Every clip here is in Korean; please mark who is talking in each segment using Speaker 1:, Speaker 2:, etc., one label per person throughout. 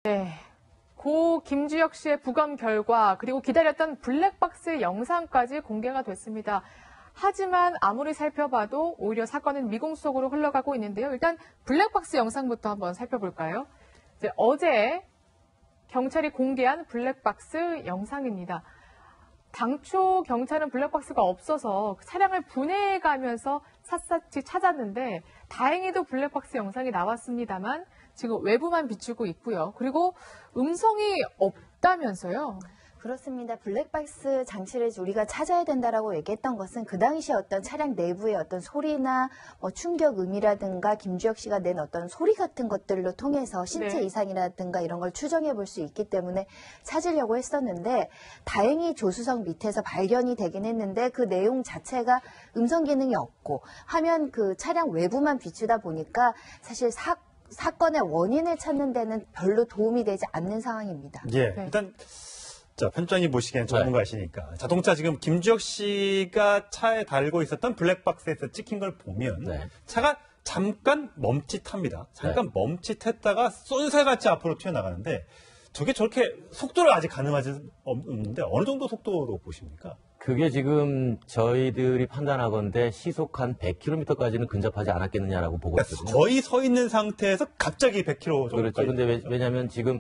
Speaker 1: 네. 고 김주혁 씨의 부검 결과 그리고 기다렸던 블랙박스 영상까지 공개가 됐습니다. 하지만 아무리 살펴봐도 오히려 사건은 미궁 속으로 흘러가고 있는데요. 일단 블랙박스 영상부터 한번 살펴볼까요? 어제 경찰이 공개한 블랙박스 영상입니다. 당초 경찰은 블랙박스가 없어서 차량을 분해해가면서 샅샅이 찾았는데 다행히도 블랙박스 영상이 나왔습니다만 지금 외부만 비추고 있고요. 그리고 음성이 없다면서요?
Speaker 2: 그렇습니다. 블랙박스 장치를 우리가 찾아야 된다라고 얘기했던 것은 그 당시 어떤 차량 내부의 어떤 소리나 충격음이라든가 김주혁 씨가 낸 어떤 소리 같은 것들로 통해서 신체
Speaker 1: 네.
Speaker 2: 이상이라든가 이런 걸 추정해 볼 수 있기 때문에 찾으려고 했었는데 다행히 조수석 밑에서 발견이 되긴 했는데 그 내용 자체가 음성 기능이 없고 화면 그 차량 외부만 비추다 보니까 사실 사건의 원인을 찾는 데는 별로 도움이 되지 않는 상황입니다.
Speaker 3: 예,
Speaker 1: 네.
Speaker 3: 일단 자, 편집장님 보시기엔 전문가시니까 자동차 지금 김주혁 씨가 차에 달고 있었던 블랙박스에서 찍힌 걸 보면 차가 잠깐 멈칫합니다. 잠깐 멈칫했다가 쏜살같이 앞으로 튀어나가는데 저게 저렇게 속도를 아직 가늠하지 없는데 어느 정도 속도로 보십니까?
Speaker 4: 그게 지금 저희들이 판단하건대 시속 한 100km까지는 근접하지 않았겠느냐라고 보고 있거든요.
Speaker 3: 거의 서 있는 상태에서 갑자기 100km 정도까지.
Speaker 4: 그렇죠. 근데 왜냐하면 지금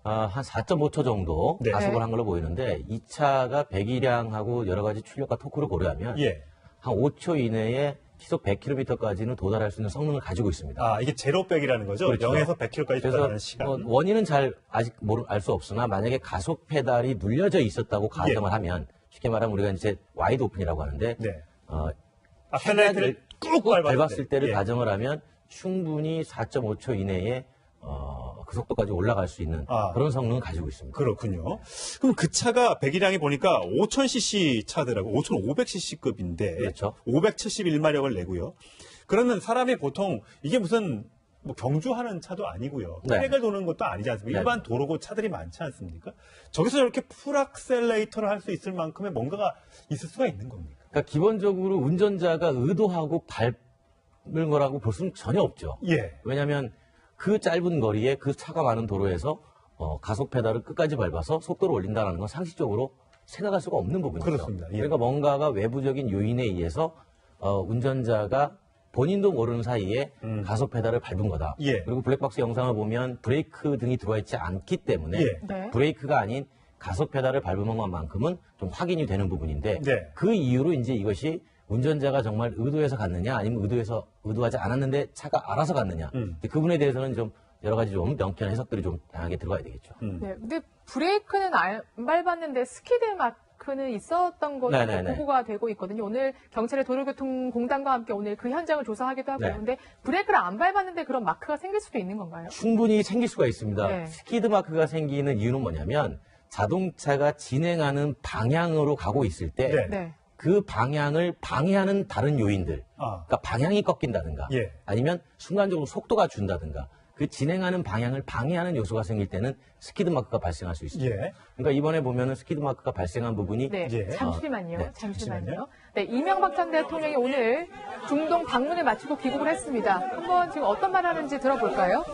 Speaker 4: 한 4.5초 정도
Speaker 3: 네.
Speaker 4: 가속을 한 걸로 보이는데 이 차가 배기량하고 여러 가지 출력과 토크를 고려하면 한 5초 이내에 시속 100km까지는 도달할 수 있는 성능을 가지고 있습니다.
Speaker 3: 아, 이게 제로백이라는 거죠?
Speaker 4: 그렇죠.
Speaker 3: 0에서 100km까지
Speaker 4: 그래서
Speaker 3: 도달하는 시간.
Speaker 4: 원인은 잘 아직 알 수 없으나 만약에 가속 페달이 눌려져 있었다고 가정을 하면 쉽게 말하면 우리가 이제 와이드 오픈이라고 하는데
Speaker 3: 악셀레이터를 꾹
Speaker 4: 밟았을 때를 가정을 하면 충분히 4.5초 이내에 그 속도까지 올라갈 수 있는 그런 성능을 가지고 있습니다.
Speaker 3: 그렇군요. 그럼 그 차가 배기량이 보니까 5000cc 차더라고. 5500cc급인데
Speaker 4: 그렇죠.
Speaker 3: 571마력을 내고요. 그러면 사람이 보통 이게 무슨 경주하는 차도 아니고요. 트랙을 도는 것도 아니지 않습니까? 일반 도로고 차들이 많지 않습니까? 저기서 저렇게 풀악셀레이터를 할 수 있을 만큼의 뭔가가 있을 수가 있는 겁니까?
Speaker 4: 그러니까 기본적으로 운전자가 의도하고 밟는 거라고 볼 수는 전혀 없죠. 왜냐하면 그 짧은 거리에 그 차가 많은 도로에서 가속 페달을 끝까지 밟아서 속도를 올린다는 건 상식적으로 생각할 수가 없는 부분이죠.
Speaker 3: 그렇습니다.
Speaker 4: 그러니까 뭔가가 외부적인 요인에 의해서 운전자가 본인도 모르는 사이에 가속 페달을 밟은 거다. 그리고 블랙박스 영상을 보면 브레이크 등이 들어와 있지 않기 때문에 브레이크가 아닌 가속 페달을 밟은 것만큼은 좀 확인이 되는 부분인데 그 이유로 이제 이것이 운전자가 정말 의도해서 갔느냐 아니면 의도하지 않았는데 차가 알아서 갔느냐 그 부분에 대해서는 좀 여러 가지 좀 명쾌한 해석들이 좀 다양하게 들어가야 되겠죠.
Speaker 1: 네, 근데 브레이크는 안 밟았는데 스키드 마크는 있었던 것으로 보고가 되고 있거든요. 오늘 경찰의 도로교통공단과 함께 오늘 그 현장을 조사하기도 하고 그런데 브레이크를 안 밟았는데 그런 마크가 생길 수도 있는 건가요?
Speaker 4: 충분히 생길 수가 있습니다. 스키드 마크가 생기는 이유는 뭐냐면 자동차가 진행하는 방향으로 가고 있을 때 그 방향을 방해하는 다른 요인들, 그러니까 방향이 꺾인다든가 아니면 순간적으로 속도가 준다든가 그 진행하는 방향을 방해하는 요소가 생길 때는 스키드 마크가 발생할 수 있습니다. 그러니까 이번에 보면은 스키드 마크가 발생한 부분이
Speaker 1: 잠시만요. 네, 이명박 전 대통령이 오늘 중동 방문을 마치고 귀국을 했습니다. 한번 지금 어떤 말 하는지 들어볼까요?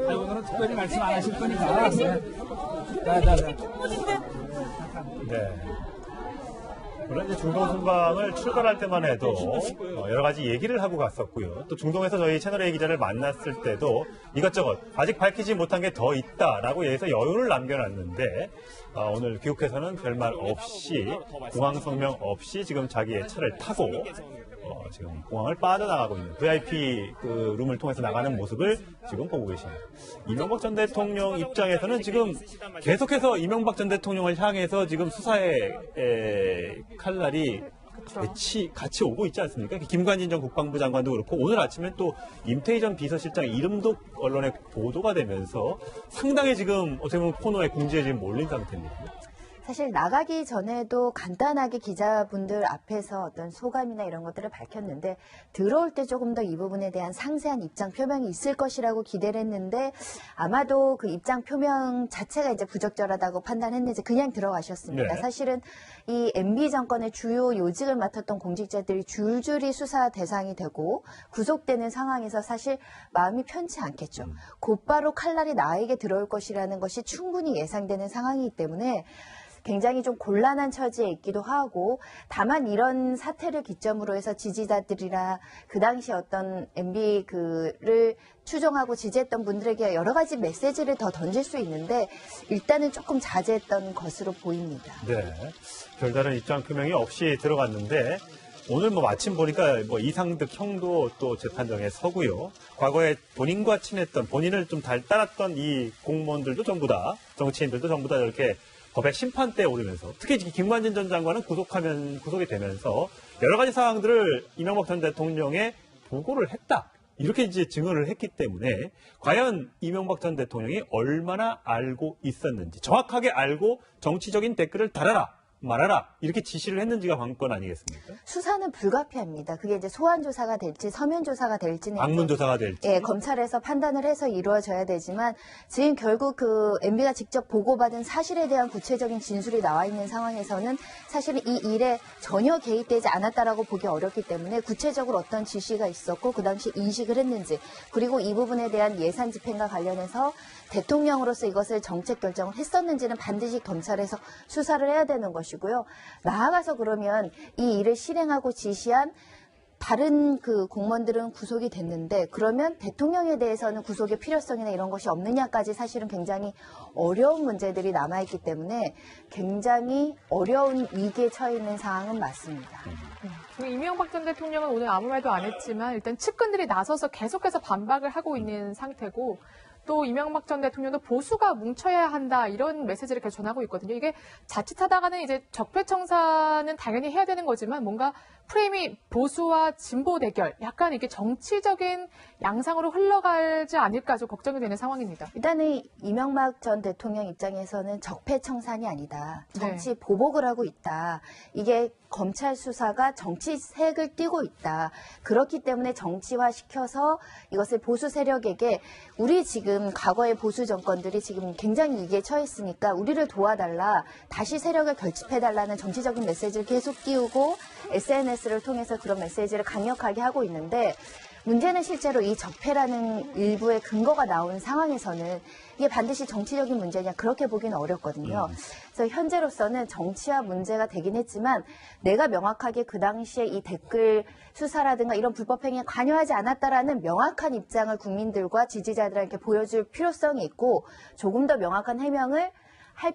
Speaker 5: 오늘은 특별히 말씀 안 하실 거니까.
Speaker 3: 물론 이제 중동 순방을 출발할 때만 해도 여러 가지 얘기를 하고 갔었고요. 또 중동에서 저희 채널A 기자를 만났을 때도 이것저것 아직 밝히지 못한 게 더 있다라고 해서 여유를 남겨놨는데 오늘 귀국해서는 별말 없이 공항 성명 없이 지금 자기의 차를 타고 지금 공항을 빠져나가고 있는 VIP 그 룸을 통해서 나가는 모습을 지금 보고 계십니다. 이명박 전 대통령 입장에서는 지금 계속해서 이명박 전 대통령을 향해서 지금 수사의 칼날이 같이 오고 있지 않습니까? 김관진 전 국방부 장관도 그렇고 오늘 아침에 또 임태희 전 비서실장 이름도 언론에 보도가 되면서 상당히 지금 어떻게 보면 코너에 궁지에 지금 몰린 상태입니다.
Speaker 2: 사실 나가기 전에도 간단하게 기자분들 앞에서 어떤 소감이나 이런 것들을 밝혔는데 들어올 때 조금 더 이 부분에 대한 상세한 입장 표명이 있을 것이라고 기대를 했는데 아마도 그 입장 표명 자체가 이제 부적절하다고 판단했는지 그냥 들어가셨습니다.
Speaker 3: 네.
Speaker 2: 사실은 이 MB 정권의 주요 요직을 맡았던 공직자들이 줄줄이 수사 대상이 되고 구속되는 상황에서 사실 마음이 편치 않겠죠. 곧바로 칼날이 나에게 들어올 것이라는 것이 충분히 예상되는 상황이기 때문에 굉장히 좀 곤란한 처지에 있기도 하고 다만 이런 사태를 기점으로 해서 지지자들이나 그 당시 어떤 MB 그를 추종하고 지지했던 분들에게 여러 가지 메시지를 더 던질 수 있는데 일단은 조금 자제했던 것으로 보입니다.
Speaker 3: 네. 별다른 입장 표명이 없이 들어갔는데 오늘 뭐 마침 보니까 뭐 이상득 형도 또 재판정에 서고요. 과거에 본인과 친했던 본인을 좀 따랐던 이 공무원들도 전부 다 정치인들도 전부 다 이렇게 법의 심판대에 오르면서 특히 김관진 전 장관은 구속이 되면서 여러 가지 사항들을 이명박 전 대통령에 보고를 했다. 이렇게 이제 증언을 했기 때문에 과연 이명박 전 대통령이 얼마나 알고 있었는지 정확하게 알고 정치적인 댓글을 달아라. 말아라 이렇게 지시를 했는지가 관건 아니겠습니까?
Speaker 2: 수사는 불가피합니다. 그게 이제 소환 조사가 될지 서면 조사가 될지는
Speaker 3: 방문 조사가 될지
Speaker 2: 예, 검찰에서 판단을 해서 이루어져야 되지만 지금 결국 그 MB가 직접 보고받은 사실에 대한 구체적인 진술이 나와 있는 상황에서는 사실은 이 일에 전혀 개입되지 않았다라고 보기 어렵기 때문에 구체적으로 어떤 지시가 있었고 그 당시 인식을 했는지 그리고 이 부분에 대한 예산 집행과 관련해서 대통령으로서 이것을 정책 결정을 했었는지는 반드시 검찰에서 수사를 해야 되는 것이고요. 나아가서 그러면 이 일을 실행하고 지시한 다른 그 공무원들은 구속이 됐는데 그러면 대통령에 대해서는 구속의 필요성이나 이런 것이 없느냐까지 사실은 굉장히 어려운 문제들이 남아있기 때문에 굉장히 어려운 위기에 처해 있는 상황은 맞습니다.
Speaker 1: 지금 이명박 전 대통령은 오늘 아무 말도 안 했지만 일단 측근들이 나서서 계속해서 반박을 하고 있는 상태고 또 이명박 전 대통령도 보수가 뭉쳐야 한다 이런 메시지를 계속 전하고 있거든요. 이게 자칫하다가는 이제 적폐청산은 당연히 해야 되는 거지만 뭔가 프레임이 보수와 진보 대결 약간 이게 정치적인 양상으로 흘러가지 않을까 좀 걱정이 되는 상황입니다.
Speaker 2: 일단은 이명박 전 대통령 입장에서는 적폐청산이 아니다. 정치
Speaker 1: 네.
Speaker 2: 보복을 하고 있다. 이게 검찰 수사가 정치색을 띠고 있다. 그렇기 때문에 정치화시켜서 이것을 보수 세력에게 우리 지금 과거의 보수 정권들이 지금 굉장히 위기에 처했으니까 우리를 도와달라. 다시 세력을 결집해달라는 정치적인 메시지를 계속 띄우고 SNS를 통해서 그런 메시지를 강력하게 하고 있는데 문제는 실제로 이 적폐라는 일부의 근거가 나온 상황에서는 이게 반드시 정치적인 문제냐 그렇게 보기는 어렵거든요. 그래서 현재로서는 정치화 문제가 되긴 했지만 내가 명확하게 그 당시에 이 댓글 수사라든가 이런 불법 행위에 관여하지 않았다라는 명확한 입장을 국민들과 지지자들에게 보여줄 필요성이 있고 조금 더 명확한 해명을 할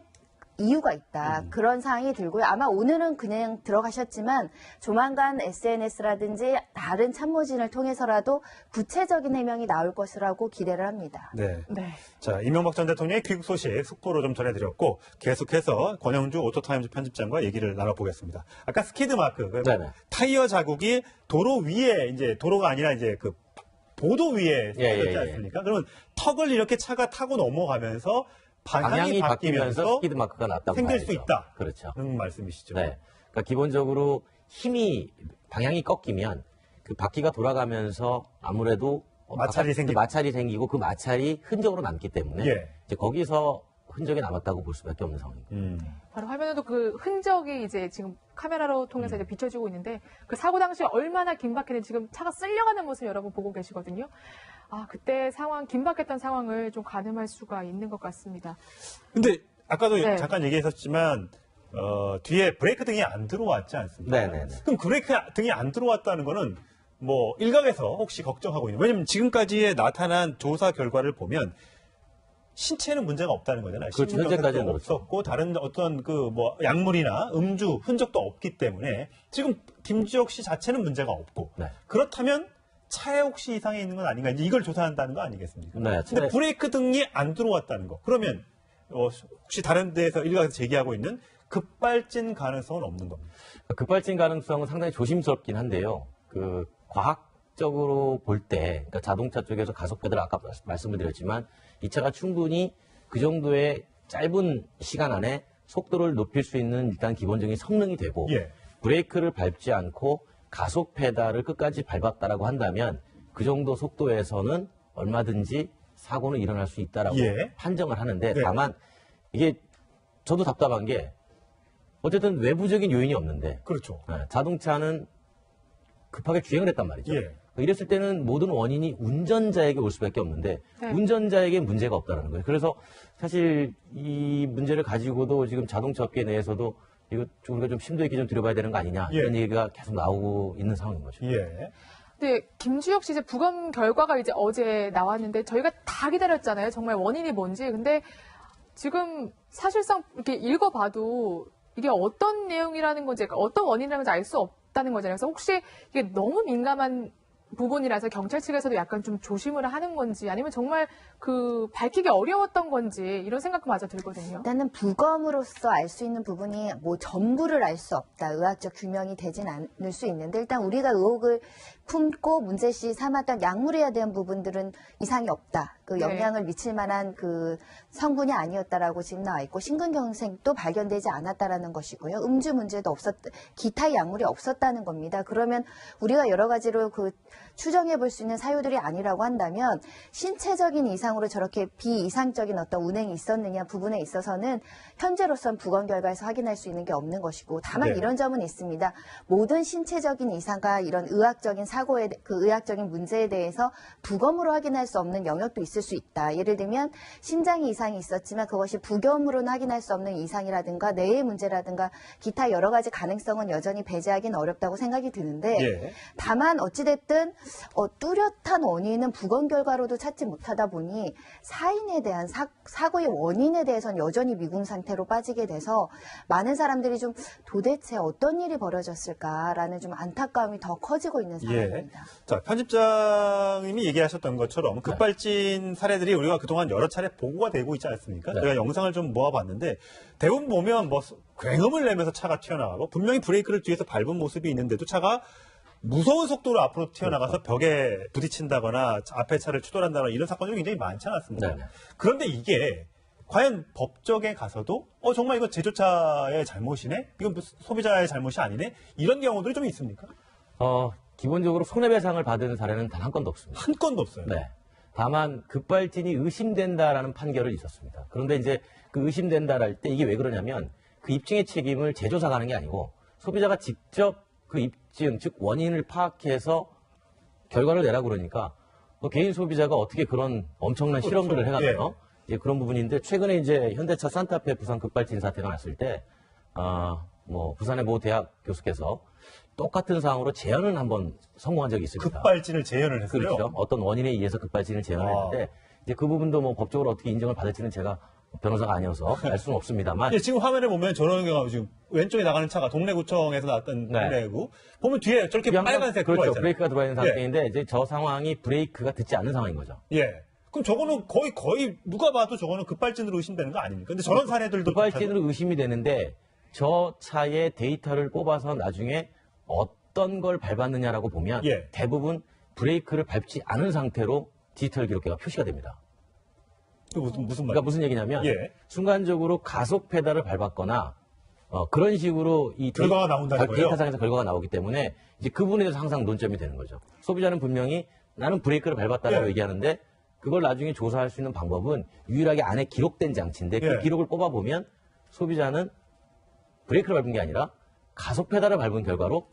Speaker 2: 이유가 있다. 그런 상황이 들고요. 아마 오늘은 그냥 들어가셨지만 조만간 SNS라든지 다른 참모진을 통해서라도 구체적인 해명이 나올 것이라고 기대를 합니다.
Speaker 3: 네.
Speaker 1: 네.
Speaker 3: 자, 이명박 전 대통령의 귀국 소식 속보로 좀 전해드렸고 계속해서 권영주 오토타임즈 편집장과 얘기를 나눠보겠습니다. 아까 스키드마크, 타이어 자국이 도로 위에 이제 도로가 아니라 이제 그 보도 위에 있지 않습니까? 그러면 턱을 이렇게 차가 타고 넘어가면서 방향이 바뀌면서
Speaker 4: 스피드 마크가 났다고
Speaker 3: 생길
Speaker 4: 봐야죠.
Speaker 3: 수 있다.
Speaker 4: 그렇죠.
Speaker 3: 그런 말씀이시죠.
Speaker 4: 네. 그러니까 기본적으로 방향이 꺾이면 그 바퀴가 돌아가면서 아무래도
Speaker 3: 마찰이
Speaker 4: 생기고 그 마찰이 흔적으로 남기 때문에 이제 거기서 흔적이 남았다고 볼 수밖에 없는 상황입니다.
Speaker 1: 바로 화면에도 그 흔적이 이제 지금 카메라로 통해서 이제 비춰지고 있는데 그 사고 당시 얼마나 긴박했는지 지금 차가 쓸려가는 모습 여러분 보고 계시거든요. 아, 그때 긴박했던 상황을 좀 가늠할 수가 있는 것 같습니다.
Speaker 3: 근데 아까도 잠깐 얘기했었지만 뒤에 브레이크 등이 안 들어왔지 않습니까?
Speaker 4: 네네네.
Speaker 3: 그럼 브레이크 등이 안 들어왔다는 거는 뭐 일각에서 혹시 걱정하고 있는 왜냐면 지금까지의 나타난 조사 결과를 보면 신체에는 문제가 없다는 거잖아요.
Speaker 4: 그렇죠. 현재까지는
Speaker 3: 없었고 다른 어떤 그 뭐 약물이나 음주 흔적도 없기 때문에 지금 김지혁 씨 자체는 문제가 없고 그렇다면 차에 혹시 이상이 있는 건 아닌가 이제 이걸 조사한다는 거 아니겠습니까?
Speaker 4: 네.
Speaker 3: 근데 브레이크 등이 안 들어왔다는 거 그러면 혹시 다른 데에서 일각에서 제기하고 있는 급발진 가능성은 없는 겁니다.
Speaker 4: 급발진 가능성은 상당히 조심스럽긴 한데요. 그 과학적으로 볼 때 그러니까 자동차 쪽에서 가속 페달 아까 말씀을 드렸지만 이 차가 충분히 그 정도의 짧은 시간 안에 속도를 높일 수 있는 일단 기본적인 성능이 되고
Speaker 3: 예.
Speaker 4: 브레이크를 밟지 않고 가속 페달을 끝까지 밟았다라고 한다면 그 정도 속도에서는 얼마든지 사고는 일어날 수 있다라고
Speaker 3: 예.
Speaker 4: 판정을 하는데
Speaker 3: 네.
Speaker 4: 다만 이게 저도 답답한 게 어쨌든 외부적인 요인이 없는데
Speaker 3: 그렇죠.
Speaker 4: 자동차는 급하게 주행을 했단 말이죠.
Speaker 3: 예.
Speaker 4: 이랬을 때는 모든 원인이 운전자에게 올 수밖에 없는데
Speaker 1: 네.
Speaker 4: 운전자에게 문제가 없다는 거예요. 그래서 사실 이 문제를 가지고도 지금 자동차 업계 내에서도 이거 우리가 좀 심도 있게 좀 들여봐야 되는 거 아니냐
Speaker 3: 예.
Speaker 4: 이런 얘기가 계속 나오고 있는 상황인 거죠.
Speaker 3: 예.
Speaker 1: 네, 김주혁 씨 이제 부검 결과가 이제 어제 나왔는데 저희가 다 기다렸잖아요. 정말 원인이 뭔지. 근데 지금 사실상 이렇게 읽어봐도 이게 어떤 내용이라는 건지, 그러니까 어떤 원인이라는 건지 알 수 없다는 거잖아요. 그래서 혹시 이게 너무 민감한 부분이라서 경찰 측에서도 약간 좀 조심을 하는 건지 아니면 정말 그 밝히기 어려웠던 건지 이런 생각마저 들거든요.
Speaker 2: 일단은 부검으로서 알 수 있는 부분이 뭐 전부를 알 수 없다. 의학적 규명이 되진 않을 수 있는데 일단 우리가 의혹을 품고 문제시 삼았던 약물에 대한 부분들은 이상이 없다. 그
Speaker 1: 네.
Speaker 2: 영향을 미칠 만한 그 성분이 아니었다라고 지금 나와 있고 심근경색도 발견되지 않았다라는 것이고요. 음주 문제도 기타 약물이 없었다는 겁니다. 그러면 우리가 여러 가지로 그 추정해 볼 수 있는 사유들이 아니라고 한다면 신체적인 이상으로 저렇게 비이상적인 어떤 운행이 있었느냐 부분에 있어서는 현재로선 부검 결과에서 확인할 수 있는 게 없는 것이고 다만
Speaker 3: 네.
Speaker 2: 이런 점은 있습니다. 모든 신체적인 이상과 이런 의학적인 사고에 그 의학적인 문제에 대해서 부검으로 확인할 수 없는 영역도 있을 수 있다. 예를 들면 심장에 이상이 있었지만 그것이 부검으로는 확인할 수 없는 이상이라든가 뇌의 문제라든가 기타 여러 가지 가능성은 여전히 배제하기는 어렵다고 생각이 드는데
Speaker 3: 예.
Speaker 2: 다만 어찌됐든 뚜렷한 원인은 부검 결과로도 찾지 못하다 보니 사인에 대한 사고의 원인에 대해서는 여전히 미궁 상태로 빠지게 돼서 많은 사람들이 좀 도대체 어떤 일이 벌어졌을까라는 좀 안타까움이 더 커지고 있는 상황입니다.
Speaker 3: 자, 편집장님이 얘기하셨던 것처럼 급발진 사례들이 우리가 그동안 여러 차례 보고가 되고 있지 않습니까?
Speaker 4: 네.
Speaker 3: 저희가 영상을 좀 모아봤는데 대부분 보면 뭐 굉음을 내면서 차가 튀어나가고 분명히 브레이크를 뒤에서 밟은 모습이 있는데도 차가 무서운 속도로 앞으로 튀어나가서 벽에 부딪힌다거나 앞에 차를 추돌한다거나 이런 사건이 굉장히 많지 않았습니까?
Speaker 4: 네.
Speaker 3: 그런데 이게 과연 법정에 가서도 정말 이거 제조차의 잘못이네? 이건 소비자의 잘못이 아니네? 이런 경우들이 좀 있습니까?
Speaker 4: 기본적으로 손해배상을 받은 사례는 단 한 건도 없습니다.
Speaker 3: 한 건도 없어요.
Speaker 4: 네. 다만 급발진이 의심된다라는 판결은 있었습니다. 그런데 이제 그 의심된다랄 때 이게 왜 그러냐면 그 입증의 책임을 제조사가 하는 게 아니고 소비자가 직접 그 입증, 즉 원인을 파악해서 결과를 내라고 그러니까 개인 소비자가 어떻게 그런 엄청난
Speaker 3: 그렇죠.
Speaker 4: 실험들을 해가며
Speaker 3: 예.
Speaker 4: 이제 그런 부분인데 최근에 이제 현대차 산타페 부산 급발진 사태가 났을 때 부산의 모 대학 교수께서 똑같은 사항으로 재연을 한번 성공한 적이 있습니다.
Speaker 3: 급발진을 재현을 했어요.
Speaker 4: 그렇죠. 어떤 원인에 의해서 급발진을 재현했는데 이제 그 부분도 뭐 법적으로 어떻게 인정을 받을지는 제가 변호사가 아니어서 알 수는 없습니다만
Speaker 3: 예, 지금 화면에 보면 저런 경우 지금 왼쪽에 나가는 차가 동래구청에서 나왔던
Speaker 4: 네.
Speaker 3: 동래구 보면 뒤에 저렇게 빨간색
Speaker 4: 그렇죠.
Speaker 3: 들어가 있잖아요.
Speaker 4: 브레이크가 들어와 있는
Speaker 3: 예.
Speaker 4: 상태인데 이제 저 상황이 브레이크가 듣지 않는 상황인 거죠.
Speaker 3: 예. 그럼 저거는 거의 누가 봐도 저거는 급발진으로 의심되는 거 아닙니까? 근데 저런 사례들도
Speaker 4: 급발진으로 의심이 되는데 저 차의 데이터를 뽑아서 나중에 어떤 걸 밟았느냐라고 보면
Speaker 3: 예.
Speaker 4: 대부분 브레이크를 밟지 않은 상태로 디지털 기록계가 표시가 됩니다.
Speaker 3: 그 무슨
Speaker 4: 그러니까
Speaker 3: 말이에요?
Speaker 4: 무슨 얘기냐면
Speaker 3: 예.
Speaker 4: 순간적으로 가속 페달을 밟았거나 그런 식으로 이
Speaker 3: 결과가 나온다는 거예요?
Speaker 4: 데이터상에서 결과가 나오기 때문에 이제 그 부분에 대해서 항상 논점이 되는 거죠. 소비자는 분명히 나는 브레이크를 밟았다라고
Speaker 3: 예.
Speaker 4: 얘기하는데 그걸 나중에 조사할 수 있는 방법은 유일하게 안에 기록된 장치인데 그
Speaker 3: 예.
Speaker 4: 기록을 뽑아보면 소비자는 브레이크를 밟은 게 아니라 가속 페달을 밟은 결과로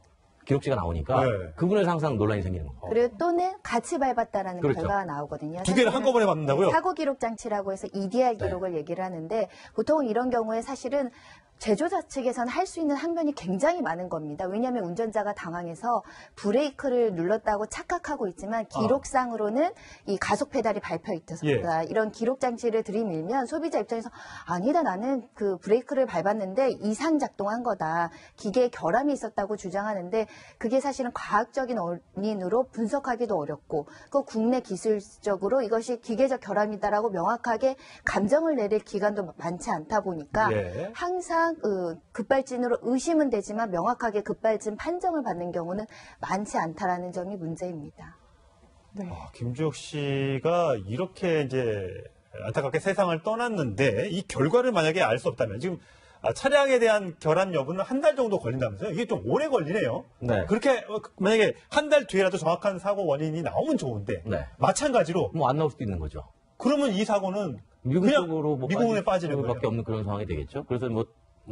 Speaker 4: 기록지가 나오니까
Speaker 3: 네.
Speaker 4: 그 부분에서 항상 논란이 생기는 겁니다.
Speaker 2: 그리고 또는 같이 밟았다라는
Speaker 4: 그렇죠.
Speaker 2: 결과가 나오거든요.
Speaker 3: 두 개를 한꺼번에 받는다고요?
Speaker 2: 사고 기록 장치라고 해서 EDR 기록을 얘기를 하는데 보통 이런 경우에 사실은 제조사 측에서는 할 수 있는 항변이 굉장히 많은 겁니다. 왜냐하면 운전자가 당황해서 브레이크를 눌렀다고 착각하고 있지만 기록상으로는 이 가속 페달이 밟혀 있어서다. 이런 기록 장치를 들이밀면 소비자 입장에서 아니다 나는 그 브레이크를 밟았는데 이상 작동한 거다. 기계에 결함이 있었다고 주장하는데 그게 사실은 과학적인 원인으로 분석하기도 어렵고 그 국내 기술적으로 이것이 기계적 결함이다라고 명확하게 감정을 내릴 기관도 많지 않다 보니까 항상 급발진으로 의심은 되지만 명확하게 급발진 판정을 받는 경우는 많지 않다라는 점이 문제입니다.
Speaker 1: 네.
Speaker 3: 김주혁 씨가 이렇게 이제 안타깝게 세상을 떠났는데 이 결과를 만약에 알 수 없다면 지금 차량에 대한 결함 여부는 한 달 정도 걸린다면서요? 이게 좀 오래 걸리네요.
Speaker 4: 네.
Speaker 3: 그렇게 만약에 한 달 뒤에라도 정확한 사고 원인이 나오면 좋은데
Speaker 4: 네.
Speaker 3: 마찬가지로
Speaker 4: 뭐 안 나올 수도 있는 거죠.
Speaker 3: 그러면 이 사고는
Speaker 4: 미국
Speaker 3: 그냥
Speaker 4: 쪽으로 뭐
Speaker 3: 미국에 빠지는 거예요.
Speaker 4: 밖에 없는 그런 상황이 되겠죠. 그래서 뭐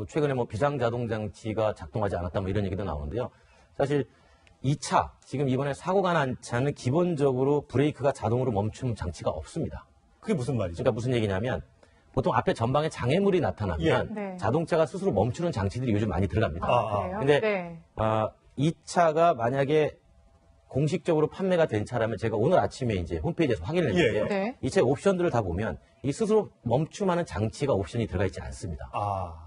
Speaker 4: 최근에 뭐 비상자동 장치가 작동하지 않았다 뭐 이런 얘기도 나오는데요. 사실 2차 지금 이번에 사고가 난 차는 기본적으로 브레이크가 자동으로 멈춤 장치가 없습니다.
Speaker 3: 그게 무슨 말이죠?
Speaker 4: 그러니까 무슨 얘기냐면 보통 앞에 전방에 장애물이 나타나면
Speaker 1: 예. 네.
Speaker 4: 자동차가 스스로 멈추는 장치들이 요즘 많이 들어갑니다.
Speaker 1: 그래요?
Speaker 4: 근데
Speaker 1: 네.
Speaker 4: 이 차가 만약에 공식적으로 판매가 된 차라면 제가 오늘 아침에 이제 홈페이지에서 확인을 했는데요.
Speaker 1: 네.
Speaker 4: 이 차 옵션들을 다 보면 이 스스로 멈춤하는 장치가 옵션이 들어가 있지 않습니다.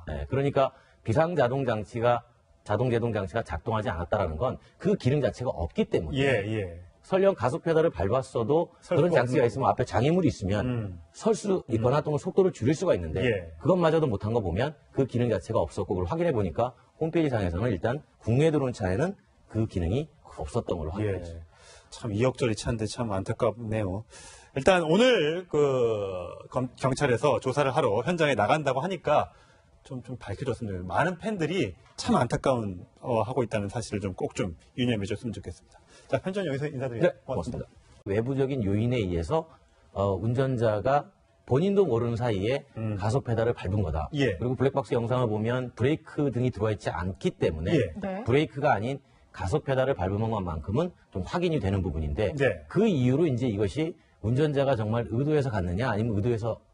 Speaker 4: 네, 그러니까 비상자동 장치가 자동 제동 장치가 작동하지 않았다라는 건 그 기능 자체가 없기 때문에 설령 가속 페달을 밟았어도 그런 장치가 있으면 앞에 장애물이 있으면 설 수 있거나 또는 속도를 줄일 수가 있는데 그것마저도 못한 거 보면 그 기능 자체가 없었고 그걸 확인해 보니까 홈페이지 상에서는 일단 국내에 들어온 차에는 그 기능이 없었던 걸로 확인했죠.
Speaker 3: 참 이억저리 차인데 참 안타깝네요. 일단 오늘 경찰에서 조사를 하러 현장에 나간다고 하니까 좀 밝혀졌으면 좋겠습니다. 많은 팬들이 참 안타까운 하고 있다는 사실을 좀 꼭 좀 유념해 줬으면 좋겠습니다. 자, 편전 여기서 인사드립니다.
Speaker 4: 네, 고맙습니다. 외부적인 요인에 의해서 운전자가 본인도 모르는 사이에 가속 페달을 밟은 거다. 그리고 블랙박스 영상을 보면 브레이크 등이 들어와 있지 않기 때문에
Speaker 1: 네.
Speaker 4: 브레이크가 아닌 가속 페달을 밟은 것만큼은 좀 확인이 되는 부분인데 그 이유로 이제 이것이 운전자가 정말 의도해서 갔느냐 아니면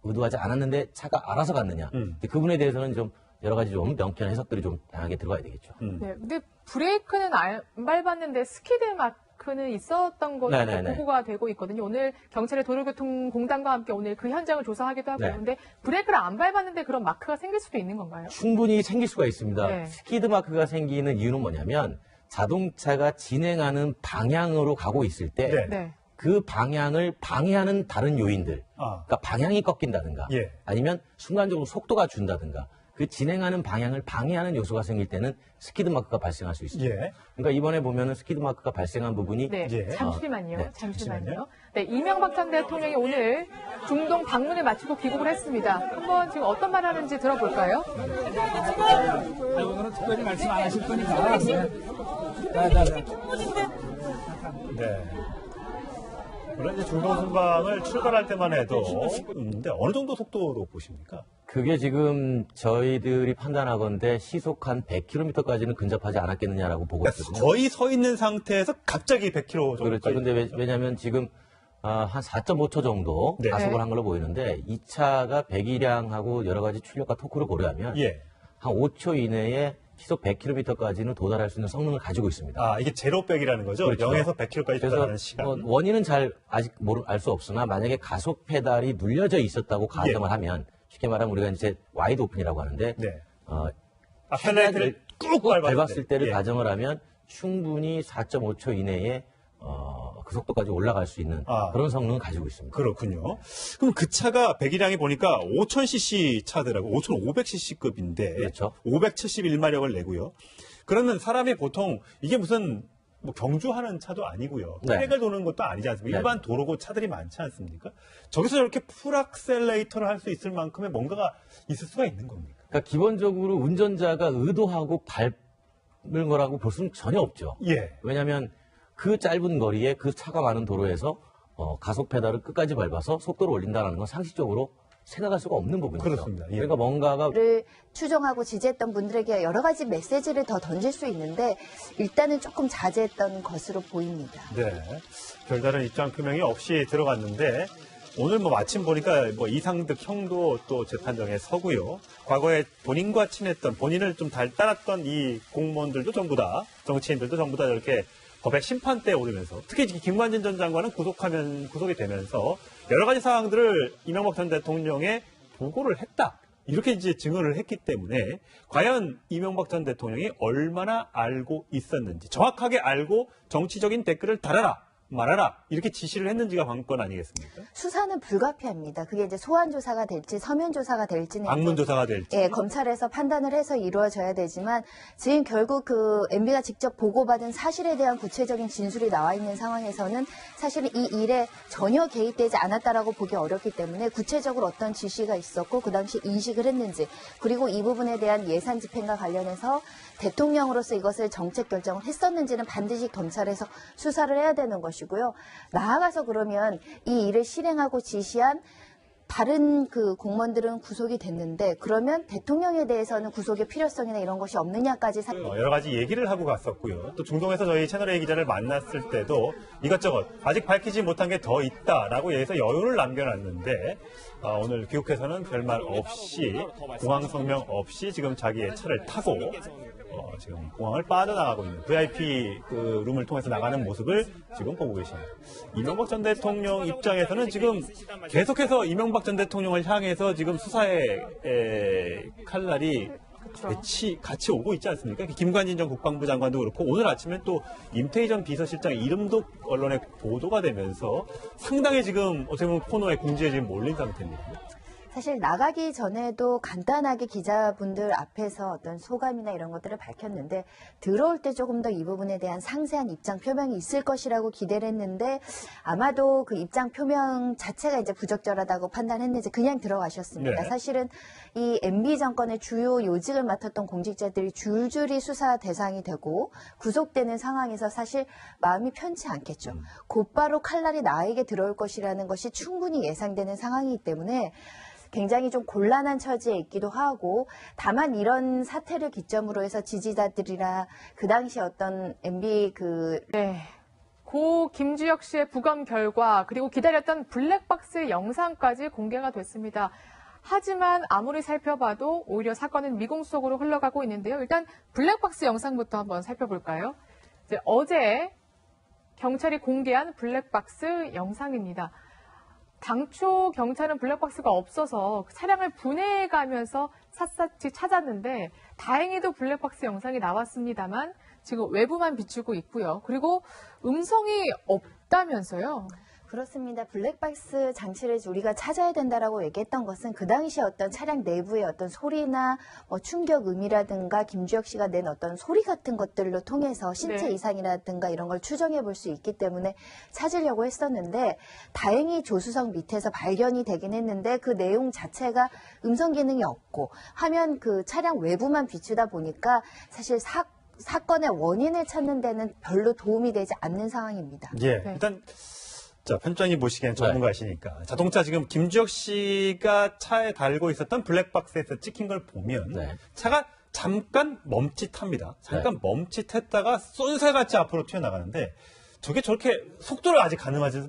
Speaker 4: 의도하지 않았는데 차가 알아서 갔느냐 그 부분에 대해서는 좀 여러 가지 좀 명쾌한 해석들이 좀 다양하게 들어가야 되겠죠.
Speaker 1: 네. 근데 브레이크는 안 밟았는데 스키드 마크는 있었던 것으로 보고가 되고 있거든요. 오늘 경찰의 도로교통공단과 함께 오늘 그 현장을 조사하기도 하고 있는데 브레이크를 안 밟았는데 그런 마크가 생길 수도 있는 건가요?
Speaker 4: 충분히 생길 수가 있습니다.
Speaker 1: 네.
Speaker 4: 스키드 마크가 생기는 이유는 뭐냐면 자동차가 진행하는 방향으로 가고 있을 때
Speaker 1: 네.
Speaker 4: 그 방향을 방해하는 다른 요인들, 그러니까 방향이 꺾인다든가, 아니면 순간적으로 속도가 준다든가, 그 진행하는 방향을 방해하는 요소가 생길 때는 스키드 마크가 발생할 수 있습니다. 그러니까 이번에 보면은 스키드 마크가 발생한 부분이
Speaker 1: 잠시만요. 네, 이명박 전 대통령이 오늘 중동 방문을 마치고 귀국을 했습니다. 한번 지금 어떤 말 하는지 들어볼까요?
Speaker 5: 오늘은 특별히 말씀 안 하실 거니까.
Speaker 3: 네. 물론 이제 중동 순방을 출발할 때만 해도 근데 어느 정도 속도로 보십니까?
Speaker 4: 그게 지금 저희들이 판단하건대 시속 한 100km까지는 근접하지 않았겠느냐라고 보고 있거든요.
Speaker 3: 거의 서 있는 상태에서 갑자기 100km 정도.
Speaker 4: 그렇죠. 근데 왜냐하면 지금 한 4.5초 정도 가속을 한 걸로 보이는데 이 차가 배기량하고 여러 가지 출력과 토크를 고려하면 한 5초 이내에 시속 100km까지는 도달할 수 있는 성능을 가지고 있습니다.
Speaker 3: 이게 제로백이라는 거죠?
Speaker 4: 그렇죠.
Speaker 3: 0에서 100km까지 도달하는 시간.
Speaker 4: 원인은 아직 알 수 없으나 만약에 가속 페달이 눌려져 있었다고 가정을 하면 쉽게 말하면 우리가 이제 와이드 오픈이라고 하는데
Speaker 3: 페달을 꾹
Speaker 4: 밟았을 때를 가정을 하면 충분히 4.5초 이내에 그 속도까지 올라갈 수 있는 그런 성능을 가지고 있습니다.
Speaker 3: 그렇군요. 그럼 그 차가 배기량이 보니까 5000cc 차더라고 5500cc급인데
Speaker 4: 그렇죠.
Speaker 3: 571마력을 내고요. 그러면 사람이 보통 이게 무슨 경주하는 차도 아니고요. 트랙을 도는 것도 아니지 않습니까? 일반 도로고 차들이 많지 않습니까? 저기서 저렇게 풀악셀레이터를 할 수 있을 만큼의 뭔가가 있을 수가 있는 겁니까?
Speaker 4: 그러니까 기본적으로 운전자가 의도하고 밟은 거라고 볼 수는 전혀 없죠. 왜냐하면 그 짧은 거리에 그 차가 많은 도로에서 가속 페달을 끝까지 밟아서 속도를 올린다는 건 상식적으로 생각할 수가 없는 부분이죠.
Speaker 3: 그렇습니다.
Speaker 4: 그러니까 뭔가가
Speaker 2: 를 추종하고 지지했던 분들에게 여러 가지 메시지를 더 던질 수 있는데 일단은 조금 자제했던 것으로 보입니다.
Speaker 3: 네. 별다른 입장 표명이 없이 들어갔는데 오늘 마침 보니까 이상득 형도 또 재판정에 서고요. 과거에 본인과 친했던 본인을 좀 따랐던 이 공무원들도 전부 다 정치인들도 전부 다 이렇게 법의 심판대에 오르면서 특히 김관진 전 장관은 구속이 되면서 여러 가지 사항들을 이명박 전 대통령에 보고를 했다. 이렇게 이제 증언을 했기 때문에 과연 이명박 전 대통령이 얼마나 알고 있었는지 정확하게 알고 정치적인 댓글을 달아라. 말아라 이렇게 지시를 했는지가 관건 아니겠습니까?
Speaker 2: 수사는 불가피합니다. 그게 이제 소환 조사가 될지 서면 조사가 될지는
Speaker 3: 방문 조사가 될지.
Speaker 2: 예, 검찰에서 판단을 해서 이루어져야 되지만 지금 결국 그 MB가 직접 보고받은 사실에 대한 구체적인 진술이 나와 있는 상황에서는 사실은 이 일에 전혀 개입되지 않았다라고 보기 어렵기 때문에 구체적으로 어떤 지시가 있었고 그 당시 인식을 했는지 그리고 이 부분에 대한 예산 집행과 관련해서 대통령으로서 이것을 정책 결정을 했었는지는 반드시 검찰에서 수사를 해야 되는 것이고요. 나아가서 그러면 이 일을 실행하고 지시한 다른 그 공무원들은 구속이 됐는데 그러면 대통령에 대해서는 구속의 필요성이나 이런 것이 없느냐까지
Speaker 3: 여러 가지 얘기를 하고 갔었고요. 또 중동에서 저희 채널A 기자를 만났을 때도 이것저것 아직 밝히지 못한 게 더 있다라고 해서 여유를 남겨놨는데 오늘 귀국해서는 별말 없이 공항 성명 없이 지금 자기의 차를 타고 지금 공항을 빠져나가고 있는 VIP 그 룸을 통해서 나가는 모습을 지금 보고 계십니다. 이명박 전 대통령 입장에서는 지금 계속해서 이명박 전 대통령을 향해서 지금 수사의 칼날이 같이 오고 있지 않습니까? 김관진 전 국방부 장관도 그렇고 오늘 아침에 또 임태희 전 비서실장의 이름도 언론에 보도가 되면서 상당히 지금 어떻게 보면 코너에 궁지에 지금 몰린 상태입니다.
Speaker 2: 사실 나가기 전에도 간단하게 기자분들 앞에서 어떤 소감이나 이런 것들을 밝혔는데 들어올 때 조금 더 이 부분에 대한 상세한 입장 표명이 있을 것이라고 기대를 했는데 아마도 그 입장 표명 자체가 이제 부적절하다고 판단했는지 그냥 들어가셨습니다.
Speaker 3: 네.
Speaker 2: 사실은 이 MB 정권의 주요 요직을 맡았던 공직자들이 줄줄이 수사 대상이 되고 구속되는 상황에서 사실 마음이 편치 않겠죠. 곧바로 칼날이 나에게 들어올 것이라는 것이 충분히 예상되는 상황이기 때문에 굉장히 좀 곤란한 처지에 있기도 하고 다만 이런 사태를 기점으로 해서 지지자들이나 그 당시 어떤 MB
Speaker 1: 네. 고 김주혁 씨의 부검 결과 그리고 기다렸던 블랙박스 영상까지 공개가 됐습니다. 하지만 아무리 살펴봐도 오히려 사건은 미궁 속으로 흘러가고 있는데요. 일단 블랙박스 영상부터 한번 살펴볼까요? 어제 경찰이 공개한 블랙박스 영상입니다. 당초 경찰은 블랙박스가 없어서 차량을 분해해가면서 샅샅이 찾았는데 다행히도 블랙박스 영상이 나왔습니다만 지금 외부만 비추고 있고요. 그리고 음성이 없다면서요.
Speaker 2: 그렇습니다. 블랙박스 장치를 우리가 찾아야 된다라고 얘기했던 것은 그 당시 어떤 차량 내부의 어떤 소리나 충격음이라든가 김주혁 씨가 낸 어떤 소리 같은 것들로 통해서 신체
Speaker 1: 네.
Speaker 2: 이상이라든가 이런 걸 추정해 볼 수 있기 때문에 찾으려고 했었는데 다행히 조수석 밑에서 발견이 되긴 했는데 그 내용 자체가 음성 기능이 없고 화면 그 차량 외부만 비추다 보니까 사실 사건의 원인을 찾는 데는 별로 도움이 되지 않는 상황입니다.
Speaker 3: 예,
Speaker 1: 네.
Speaker 3: 일단 자, 편집장님 보시기엔 전문가시니까 자동차 지금 김주혁 씨가 차에 달고 있었던 블랙박스에서 찍힌 걸 보면
Speaker 4: 네.
Speaker 3: 차가 잠깐 멈칫합니다. 잠깐 멈칫했다가 쏜새같이 앞으로 튀어나가는데 저게 저렇게 속도를 아직 가늠하지